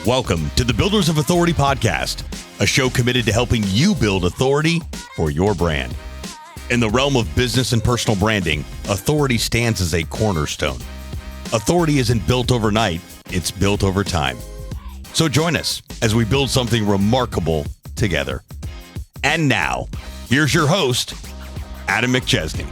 Welcome to the Builders of Authority podcast, a show committed to helping you build authority for your brand. In the realm of business and personal branding, authority stands as a cornerstone. Authority isn't built overnight, it's built over time. So join us as we build something remarkable together. And now, here's your host, Adam McChesney.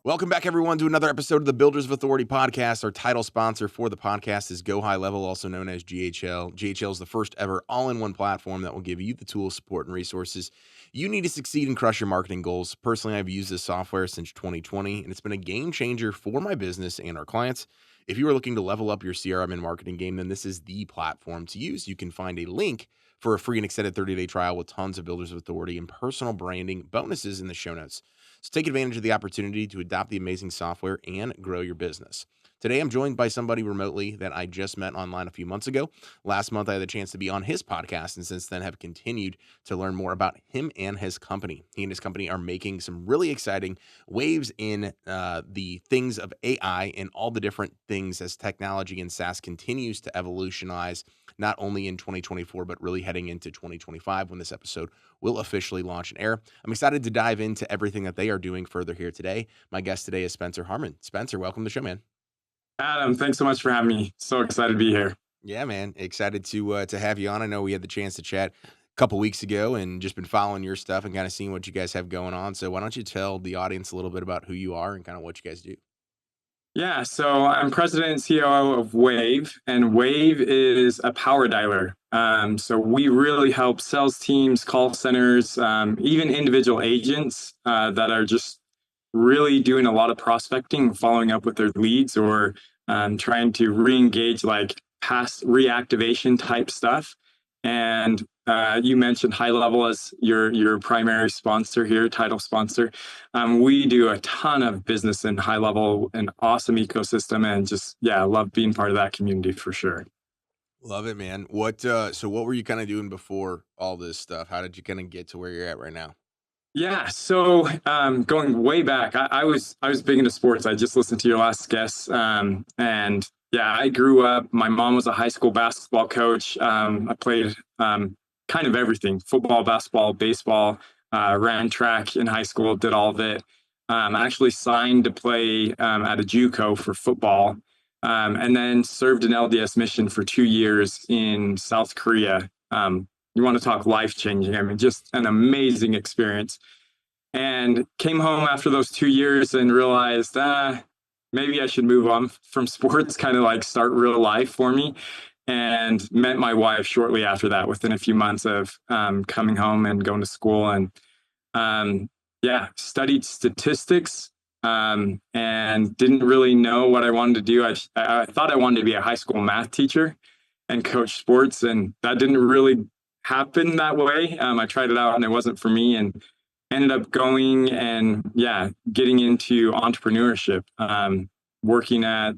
Welcome back, everyone, to another episode of the Builders of Authority podcast. Our title sponsor for the podcast is Go High Level, also known as GHL. GHL is the first ever all-in-one platform that will give you the tools, support, and resources you need to succeed and crush your marketing goals. Personally, I've used this software since 2020, and it's been a game changer for my business and our clients. If you are looking to level up your CRM and marketing game, then this is the platform to use. You can find a link for a free and extended 30-day trial with tons of Builders of Authority and personal branding bonuses in the show notes. So take advantage of the opportunity to adopt the amazing software and grow your business. Today, I'm joined by somebody remotely that I just met online a few months ago. Last month, I had the chance to be on his podcast, and since then have continued to learn more about him and his company. He and his company are making some really exciting waves in the things of AI and all the different things as technology and SaaS continues to evolutionize, not only in 2024, but really heading into 2025 when this episode will officially launch and air. I'm excited to dive into everything that they are doing further here today. My guest today is Spencer Harman. Spencer, welcome to the show, man. Adam, thanks so much for having me. So excited to be here. Yeah, man. Excited to have you on. I know we had the chance to chat a couple weeks ago and just been following your stuff and kind of seeing what you guys have going on. So why don't you tell the audience a little bit about who you are and kind of what you guys do? Yeah, so I'm president and COO of WAVV, and WAVV is a power dialer. So we really help sales teams, call centers, even individual agents that are just really doing a lot of prospecting, following up with their leads, or trying to re-engage like past reactivation type stuff. And you mentioned High Level as your primary sponsor here, title sponsor. We do a ton of business in High Level, an awesome ecosystem, and just, I love being part of that community for sure. Love it, man. So what were you kind of doing before all this stuff? How did you kind of get to where you're at right now? Yeah, so going way back, I was big into sports. I just listened to your last guest, and I grew up. My mom was a high school basketball coach. I played kind of everything: football, basketball, baseball. Ran track in high school. Did all of it. I actually signed to play at a JUCO for football, and then served an LDS mission for 2 years in South Korea. You want to talk life-changing. I mean, just an amazing experience. And came home after those 2 years and realized, maybe I should move on from sports, kind of like start real life for me. And met my wife shortly after that, within a few months of coming home and going to school. And studied statistics and didn't really know what I wanted to do. I thought I wanted to be a high school math teacher and coach sports, and that didn't really happen that way. I tried it out and it wasn't for me, and ended up going and getting into entrepreneurship, working at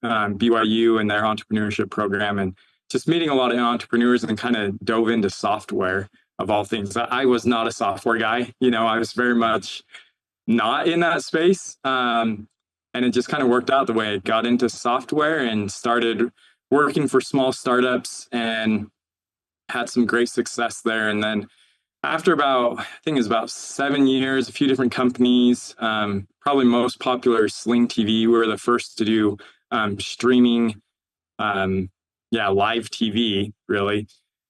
BYU and their entrepreneurship program, and just meeting a lot of entrepreneurs, and kind of dove into software of all things. I was not a software guy. I was very much not in that space. And it just kind of worked out the way I got into software and started working for small startups and had some great success there. And then after about 7 years, a few different companies, probably most popular Sling TV. We were the first to do streaming, live TV, really.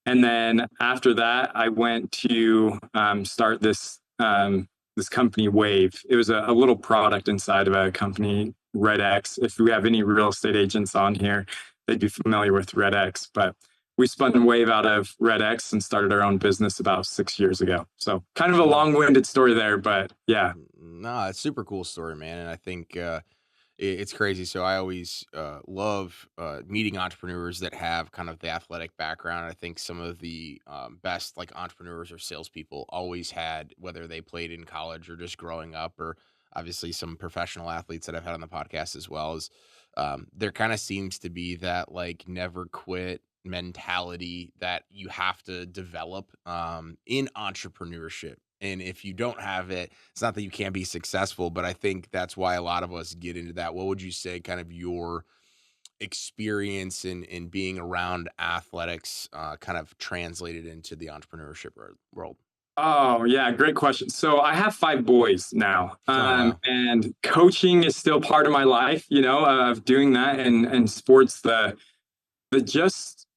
And then after that, I went to start this company, WAVV. It was a little product inside of a company, RedX. If we have any real estate agents on here, they'd be familiar with RedX. But we spun WAVV out of RedX and started our own business about 6 years ago. So kind of a long-winded story there, but yeah. No, it's a super cool story, man. And I think it's crazy. So I always love meeting entrepreneurs that have kind of the athletic background. I think some of the best like entrepreneurs or salespeople always had, whether they played in college or just growing up, or obviously some professional athletes that I've had on the podcast as well, is there kind of seems to be that like never quit mentality that you have to develop in entrepreneurship. And if you don't have it, it's not that you can't be successful, but I think that's why a lot of us get into that. What would you say kind of your experience in being around athletics kind of translated into the entrepreneurship world? Oh, yeah, great question. So I have 5 boys now, Oh, wow. and coaching is still part of my life, of doing that and sports, the just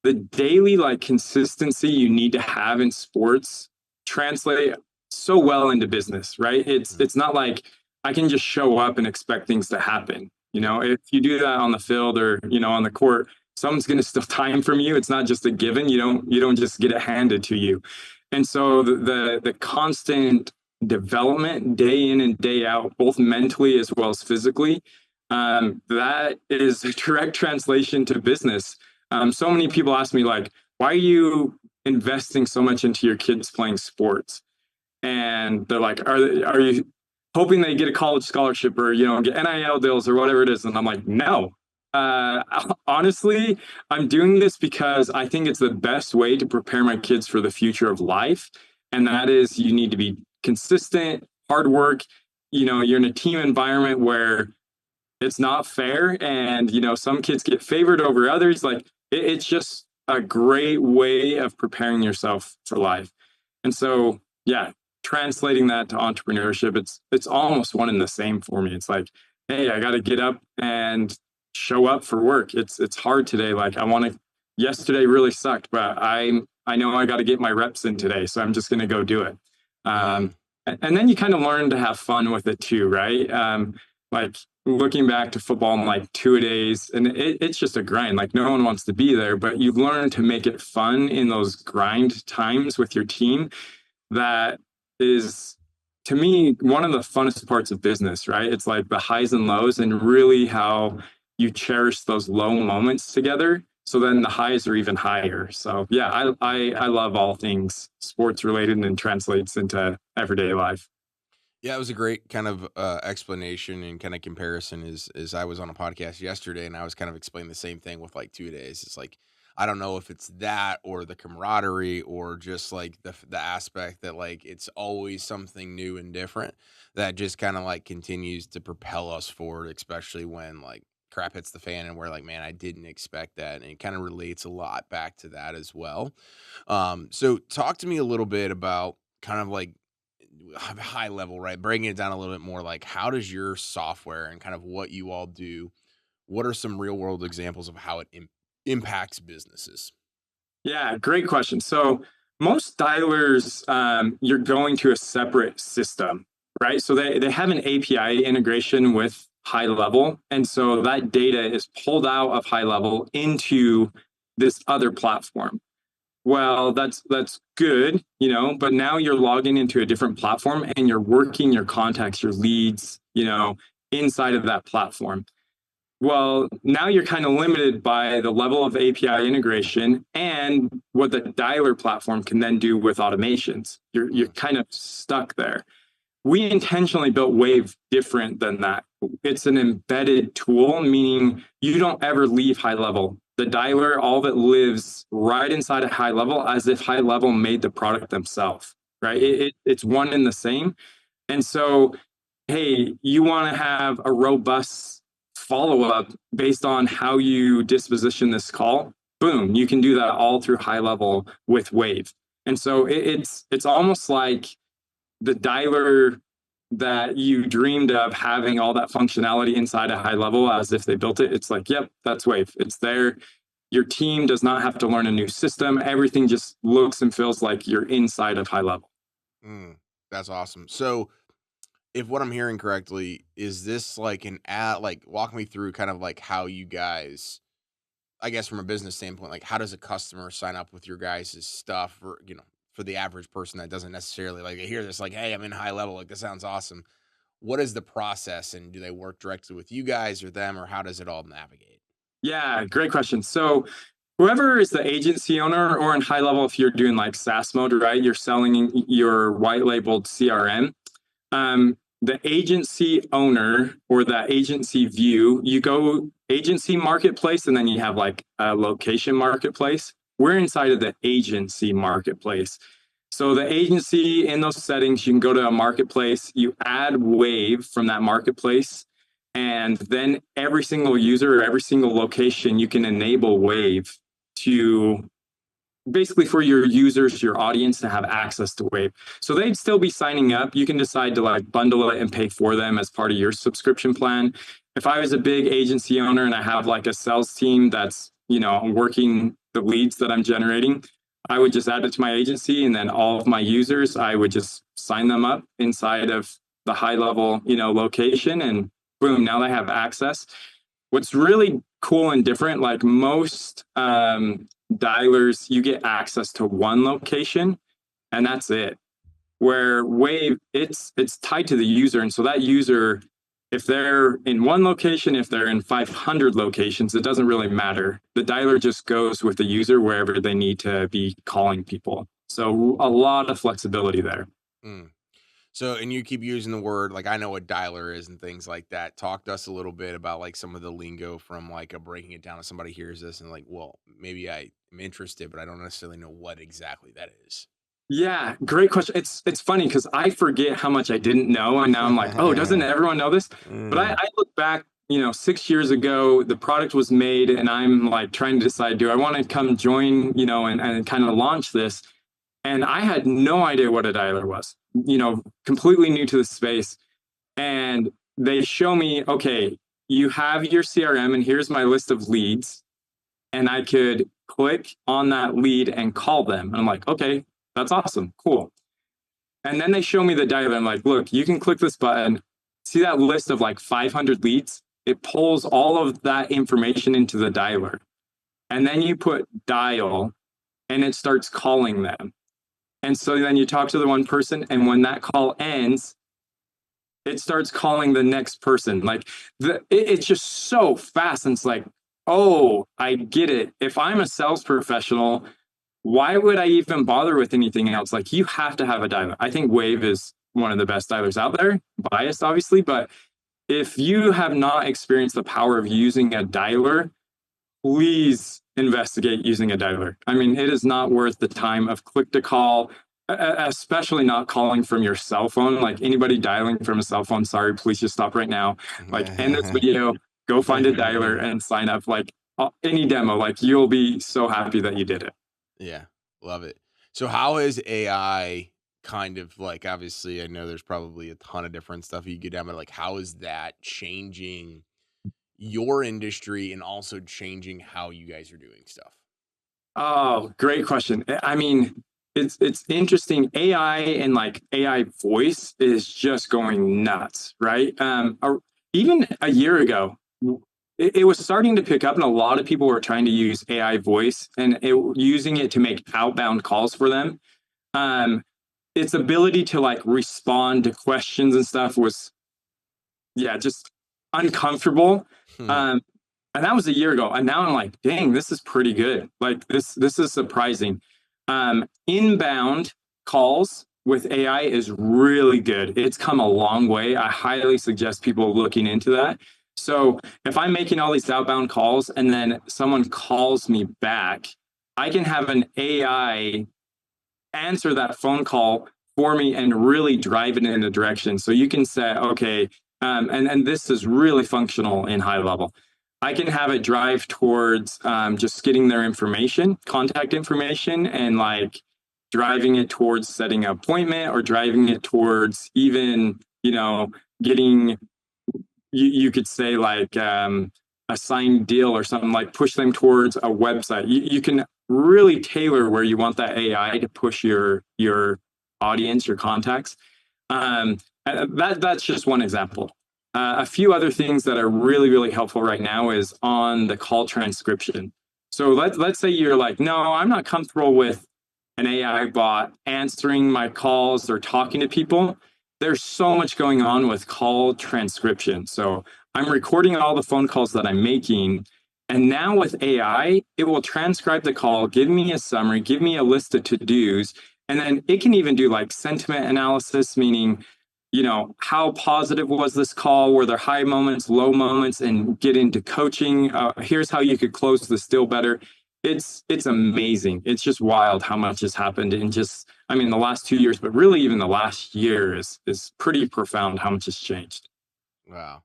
the daily like consistency you need to have in sports translate so well into business, right? It's not like I can just show up and expect things to happen. Yeah. If you do that on the field or on the court, someone's going to steal time from you. It's not just a given. You don't just get it handed to you. And so the constant development day in and day out, both mentally as well as physically, that is a direct translation to business. So many people ask me, like, why are you investing so much into your kids playing sports? And they're like, are you hoping they get a college scholarship or get NIL deals or whatever it is? And I'm like, no. Honestly, I'm doing this because I think it's the best way to prepare my kids for the future of life. And that is, you need to be consistent, hard work. You're in a team environment where it's not fair, and some kids get favored over others. Like it's just a great way of preparing yourself for life. And so, yeah, translating that to entrepreneurship, it's almost one and the same for me. It's like, hey, I got to get up and show up for work. It's hard today. Like yesterday really sucked, but I know I got to get my reps in today, so I'm just going to go do it. And then you kind of learn to have fun with it too, right? Like looking back to football in like 2 days, and it's just a grind. Like no one wants to be there, but you learn to make it fun in those grind times with your team. That is, to me, one of the funnest parts of business, right? It's like the highs and lows, and really how you cherish those low moments together. So then the highs are even higher. So yeah, I love all things sports related and translates into everyday life. Yeah, it was a great kind of explanation and kind of comparison. Is I was on a podcast yesterday and I was kind of explaining the same thing with like 2 days. It's like I don't know if it's that or the camaraderie or just like the aspect that like it's always something new and different that just kind of like continues to propel us forward, especially when like crap hits the fan and we're like, man, I didn't expect that, and it kind of relates a lot back to that as well. So talk to me a little bit about kind of like high level, right? Breaking it down a little bit more, like how does your software and kind of what you all do, what are some real world examples of how it impacts businesses? Yeah, great question. So most dialers, you're going to a separate system, right? So they have an API integration with high level. And so that data is pulled out of high level into this other platform. Well, that's good, but now you're logging into a different platform and you're working your contacts, your leads, inside of that platform. Well, now you're kind of limited by the level of API integration and what the dialer platform can then do with automations. You're kind of stuck there. We intentionally built WAVV different than that. It's an embedded tool, meaning you don't ever leave high level. The dialer, all of it lives right inside of high level as if high level made the product themselves, right? It's one and the same. And so, hey, you want to have a robust follow-up based on how you disposition this call, boom, you can do that all through high level with WAVV. And so it's almost like the dialer that you dreamed of having all that functionality inside a high level as if they built it. It's like, yep, that's WAVV. It's there. Your team does not have to learn a new system. Everything just looks and feels like you're inside of high level. That's awesome. So if what I'm hearing correctly, is this like an ad, like walk me through kind of like how you guys, I guess from a business standpoint, like how does a customer sign up with your guys' stuff for, for the average person that doesn't necessarily like hear this, like, hey, I'm in high level, like this sounds awesome. What is the process, and do they work directly with you guys or them, or how does it all navigate? Yeah, great question. So whoever is the agency owner, or in high level, if you're doing like SaaS mode, right, you're selling your white labeled CRM. The agency owner or the agency view, you go agency marketplace, and then you have like a location marketplace. We're inside of the agency marketplace. So the agency, in those settings, you can go to a marketplace, you add WAVV from that marketplace, And then every single user or every single location, you can enable WAVV to basically for your users, your audience to have access to WAVV. So they'd still be signing up. You can decide to like bundle it and pay for them as part of your subscription plan. If I was a big agency owner and I have like a sales team that's, working the leads that I'm generating, I would just add it to my agency, and then all of my users, I would just sign them up inside of the high level, location, and boom, now they have access. What's really cool and different, like most dialers, you get access to one location and that's it. Where WAVV, it's tied to the user. And so that user, if they're in one location, if they're in 500 locations, it doesn't really matter. The dialer just goes with the user wherever they need to be calling people. So a lot of flexibility there. Mm. So, and you keep using the word, like, I know what dialer is and things like that. Talk to us a little bit about like some of the lingo from like a breaking it down if somebody hears this and like, well, maybe I am interested, but I don't necessarily know what exactly that is. Yeah, great question. It's funny because I forget how much I didn't know, and now I'm like, oh, doesn't everyone know this? But I look back, 6 years ago, the product was made, and I'm like trying to decide, do I want to come join, and kind of launch this? And I had no idea what a dialer was, completely new to the space. And they show me, okay, you have your CRM, and here's my list of leads, and I could click on that lead and call them. And I'm like, okay, that's awesome. Cool. And then they show me the dialer. I'm like, look, you can click this button. See that list of like 500 leads? It pulls all of that information into the dialer. And then you put dial and it starts calling them. And so then you talk to the one person. And when that call ends, it starts calling the next person. Like it's just so fast. And it's like, oh, I get it. If I'm a sales professional, why would I even bother with anything else? Like, you have to have a dialer. I think WAVV is one of the best dialers out there, biased obviously, but if you have not experienced the power of using a dialer, please investigate using a dialer. I mean, it is not worth the time of click to call, especially not calling from your cell phone. Like, anybody dialing from a cell phone, sorry, please just stop right now. Like, end this video, go find a dialer and sign up. Like, any demo, like, you'll be so happy that you did it. Yeah, love it. So how is AI kind of like, obviously I know there's probably a ton of different stuff you get down, but like, how is that changing your industry and also changing how you guys are doing stuff? Oh, great question. I mean, it's interesting. AI and like AI voice is just going nuts, right? Even a year ago, it was starting to pick up, and a lot of people were trying to use AI voice and using it to make outbound calls for them. Its ability to like respond to questions and stuff was, just uncomfortable. And that was a year ago. And now I'm like, dang, this is pretty good. Like this is surprising. Inbound calls with AI is really good. It's come a long way. I highly suggest people looking into that. So if I'm making all these outbound calls and then someone calls me back, I can have an AI answer that phone call for me and really drive it in a direction. So you can say, okay, and this is really functional in high level. I can have it drive towards just getting their information, contact information, and like driving it towards setting an appointment, or driving it towards even, getting, you could say like a signed deal or something, like push them towards a website. You can really tailor where you want that AI to push your audience, your contacts. That's just one example. A few other things that are really, really helpful right now is on the call transcription. So let's say you're like, no, I'm not comfortable with an AI bot answering my calls or talking to people. There's so much going on with call transcription. So I'm recording all the phone calls that I'm making. And now with AI, it will transcribe the call, give me a summary, give me a list of to-dos. And then it can even do like sentiment analysis, meaning, how positive was this call? Were there high moments, low moments, and get into coaching? Here's how you could close this deal better. It's amazing. It's just wild how much has happened in just, the last 2 years, but really even the last year is pretty profound how much has changed. Wow.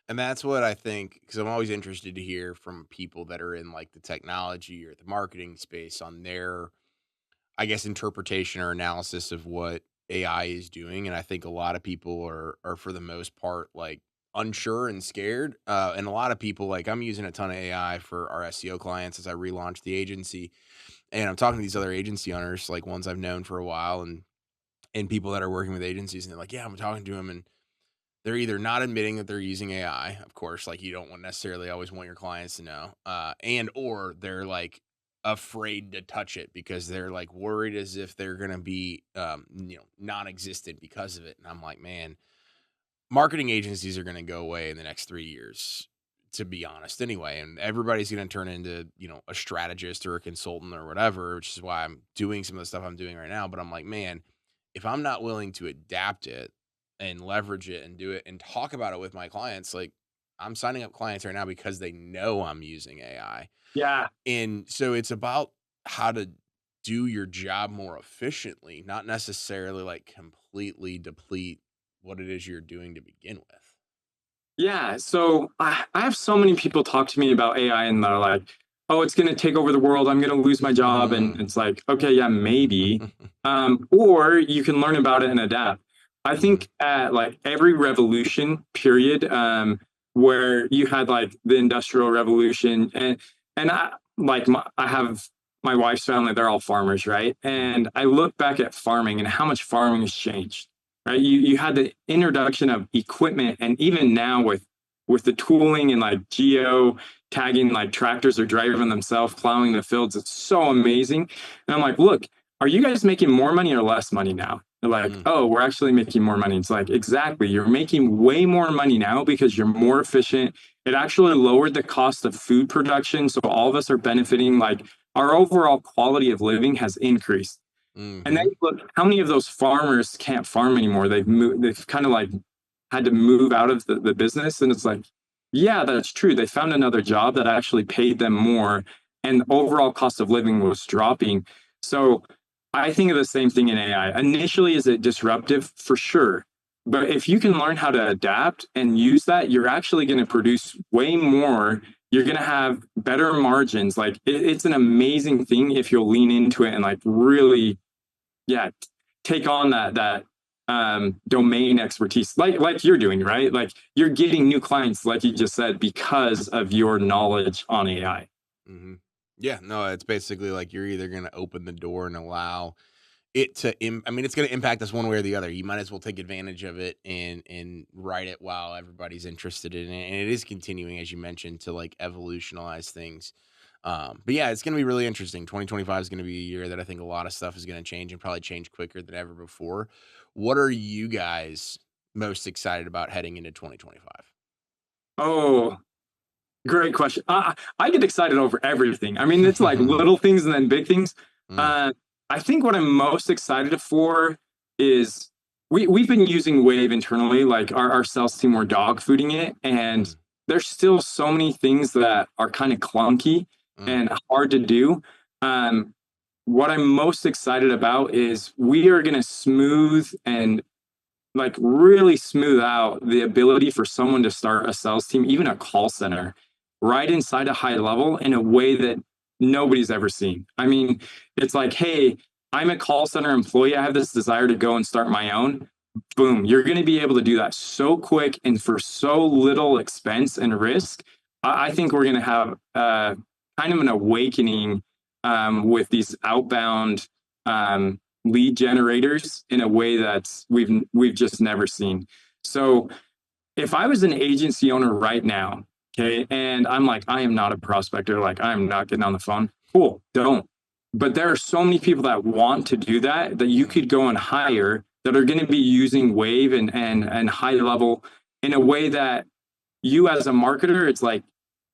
And that's what I think, because I'm always interested to hear from people that are in like the technology or the marketing space on their, I guess, interpretation or analysis of what AI is doing. And I think a lot of people are for the most part like unsure and scared. And a lot of people, like, I'm using a ton of AI for our SEO clients as I relaunched the agency. And I'm talking to these other agency owners, like ones I've known for a while, and people that are working with agencies, and they're like, yeah, I'm talking to them, and they're either not admitting that they're using AI, of course, like you don't want necessarily always want your clients to know, and or they're like afraid to touch it because they're like worried as if they're gonna be non-existent because of it. And I'm like, man, marketing agencies are gonna go away in the next 3 years, to be honest, anyway, and everybody's gonna turn into a strategist or a consultant or whatever, which is why I'm doing some of the stuff I'm doing right now. But I'm like, man, if I'm not willing to adapt it and leverage it and do it and talk about it with my clients, like, I'm signing up clients right now because they know I'm using AI. Yeah. And so it's about how to do your job more efficiently, not necessarily like completely deplete what it is you're doing to begin with. Yeah. So I have so many people talk to me about AI and they're like, oh, it's going to take over the world. I'm going to lose my job. And it's like, okay, yeah, maybe. Or you can learn about it and adapt. I think at like every revolution period, where you had like the Industrial Revolution, and I have my wife's family, they're all farmers, right? And I look back at farming and how much farming has changed, right? You had the introduction of equipment, and even now with the tooling and like geo tagging, like tractors are driving themselves, plowing the fields. It's so amazing. And I'm like, look, are you guys making more money or less money now? They're like, oh, we're actually making more money. It's like, exactly. You're making way more money now because you're more efficient. It actually lowered the cost of food production. So all of us are benefiting. Like our overall quality of living has increased. And then look, how many of those farmers can't farm anymore? They've moved, they've kind of like had to move out of the business. And it's like, yeah, that's true. They found another job that actually paid them more, and the overall cost of living was dropping. So I think of the same thing in AI. Initially, is it disruptive? For sure. But if you can learn how to adapt and use that, you're actually going to produce way more. You're going to have better margins. Like it's an amazing thing if you'll lean into it and like really, yeah, take on that domain expertise, like you're doing, right? Like you're getting new clients, like you just said, because of your knowledge on AI. Yeah, no, it's basically like you're either going to open the door and allow it to, I mean, it's going to impact us one way or the other. You might as well take advantage of it and write it while everybody's interested in it. And it is continuing, as you mentioned, to like evolutionize things. But yeah, it's going to be really interesting. 2025 is going to be a year that I think a lot of stuff is going to change and probably change quicker than ever before. What are you guys most excited about heading into 2025? Oh, great question. I get excited over everything. I mean, it's like little things and then big things. I think what I'm most excited for is we've been using WAVV internally, like our sales team, we're dog fooding it. And there's still so many things that are kind of clunky and hard to do. What I'm most excited about is we are going to smooth and like really smooth out the ability for someone to start a sales team, even a call center, right inside a high level in a way that nobody's ever seen. I mean, it's like, hey, I'm a call center employee. I have this desire to go and start my own. Boom, you're going to be able to do that so quick and for so little expense and risk. I think we're going to have kind of an awakening with these outbound lead generators in a way that's we've just never seen. So if I was an agency owner right now, okay, and I'm like, I am not a prospector, like I'm not getting on the phone, cool, don't. But there are so many people that want to do that you could go and hire that are going to be using WAVV and high level in a way that you as a marketer, it's like,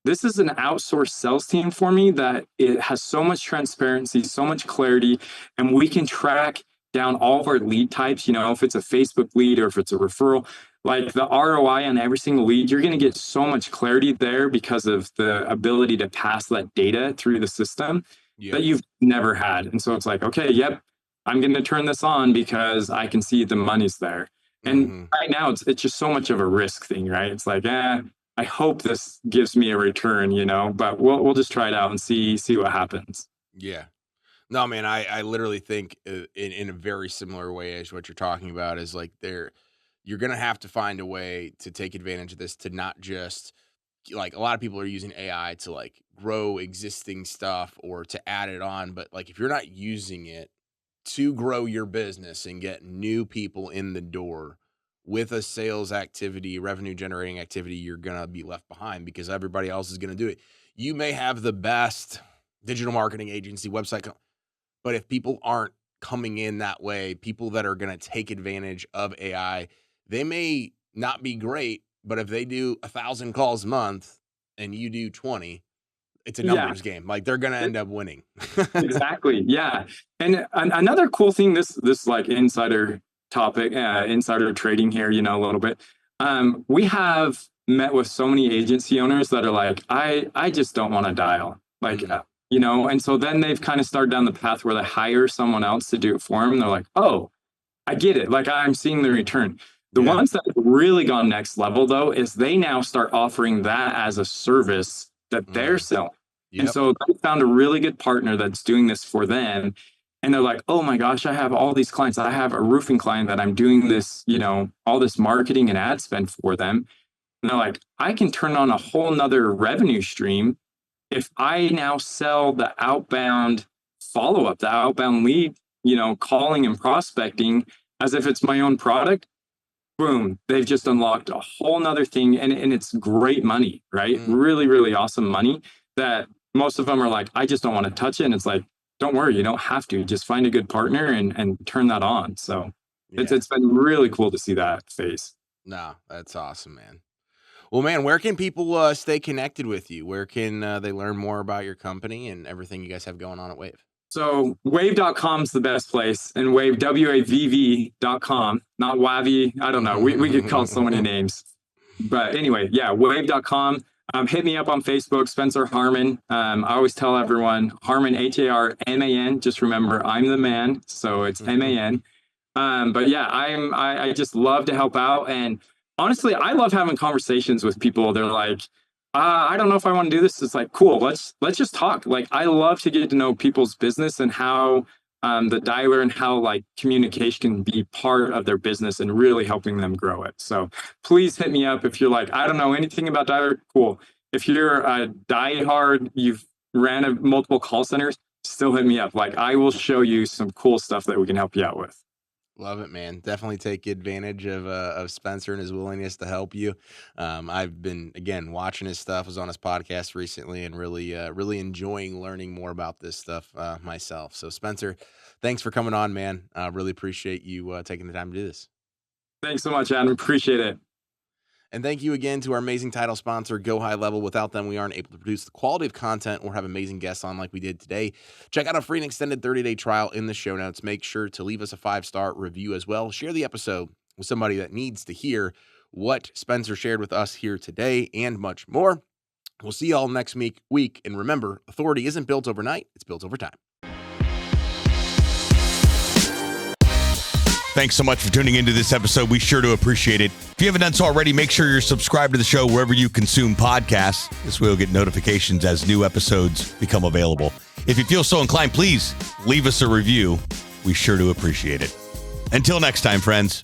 this is an outsourced sales team for me that it has so much transparency, so much clarity, and we can track down all of our lead types. You know, if it's a Facebook lead or if it's a referral, like the ROI on every single lead, you're going to get so much clarity there because of the ability to pass that data through the system that you've never had. And so it's like, okay, yep, I'm going to turn this on because I can see the money's there. And right now it's just so much of a risk thing, right? It's like, I hope this gives me a return, but we'll just try it out and see what happens. Yeah. No, man, I literally think in a very similar way as what you're talking about is like you're going to have to find a way to take advantage of this, to not just like, a lot of people are using AI to like grow existing stuff or to add it on. But like, if you're not using it to grow your business and get new people in the door with a sales activity, revenue generating activity, you're going to be left behind because everybody else is going to do it. You may have the best digital marketing agency website, but if people aren't coming in that way, people that are going to take advantage of AI, they may not be great, but if they do 1,000 calls a month and you do 20, it's a numbers game. Like, they're going to end up winning. Exactly. Yeah. And another cool thing, this like insider topic, insider trading here, a little bit. We have met with so many agency owners that are like, I just don't want to dial. Like, and so then they've kind of started down the path where they hire someone else to do it for them. They're like, oh, I get it. Like, I'm seeing the return. The ones that have really gone next level, though, is they now start offering that as a service that they're selling. Yep. And so they found a really good partner that's doing this for them. And they're like, oh my gosh, I have all these clients. I have a roofing client that I'm doing this, all this marketing and ad spend for them. And they're like, I can turn on a whole nother revenue stream if I now sell the outbound follow-up, the outbound lead, calling and prospecting as if it's my own product. Boom, they've just unlocked a whole nother thing. And it's great money, right? Really, really awesome money that most of them are like, I just don't want to touch it. And it's like, don't worry, you don't have to. Just find a good partner and turn that on. So it's been really cool to see that phase. No, that's awesome, man. Well, man, where can people stay connected with you? Where can they learn more about your company and everything you guys have going on at WAVV? So WAVV.com is the best place, and WAVV.com, not WAVV. I don't know. We get called so many names. But anyway, WAVV.com. Hit me up on Facebook, Spencer Harman. I always tell everyone, Harman, Harman. Just remember, I'm the man. So it's MAN. But yeah, I just love to help out. And honestly, I love having conversations with people. They're like, I don't know if I want to do this. It's like, cool, let's just talk. Like, I love to get to know people's business and how the dialer and how like communication can be part of their business and really helping them grow it. So please hit me up if you're like, I don't know anything about dialer. Cool. If you're a diehard, you've ran multiple call centers, still hit me up. Like, I will show you some cool stuff that we can help you out with. Love it, man. Definitely take advantage of Spencer and his willingness to help you. I've been, again, watching his stuff. I was on his podcast recently and really enjoying learning more about this stuff myself. So, Spencer, thanks for coming on, man. I really appreciate you taking the time to do this. Thanks so much, Adam. Appreciate it. And thank you again to our amazing title sponsor, Go High Level. Without them, we aren't able to produce the quality of content or have amazing guests on like we did today. Check out a free and extended 30-day trial in the show notes. Make sure to leave us a 5-star review as well. Share the episode with somebody that needs to hear what Spencer shared with us here today and much more. We'll see y'all next week. And remember, authority isn't built overnight. It's built over time. Thanks so much for tuning into this episode. We sure do appreciate it. If you haven't done so already, make sure you're subscribed to the show wherever you consume podcasts. This way you'll get notifications as new episodes become available. If you feel so inclined, please leave us a review. We sure do appreciate it. Until next time, friends.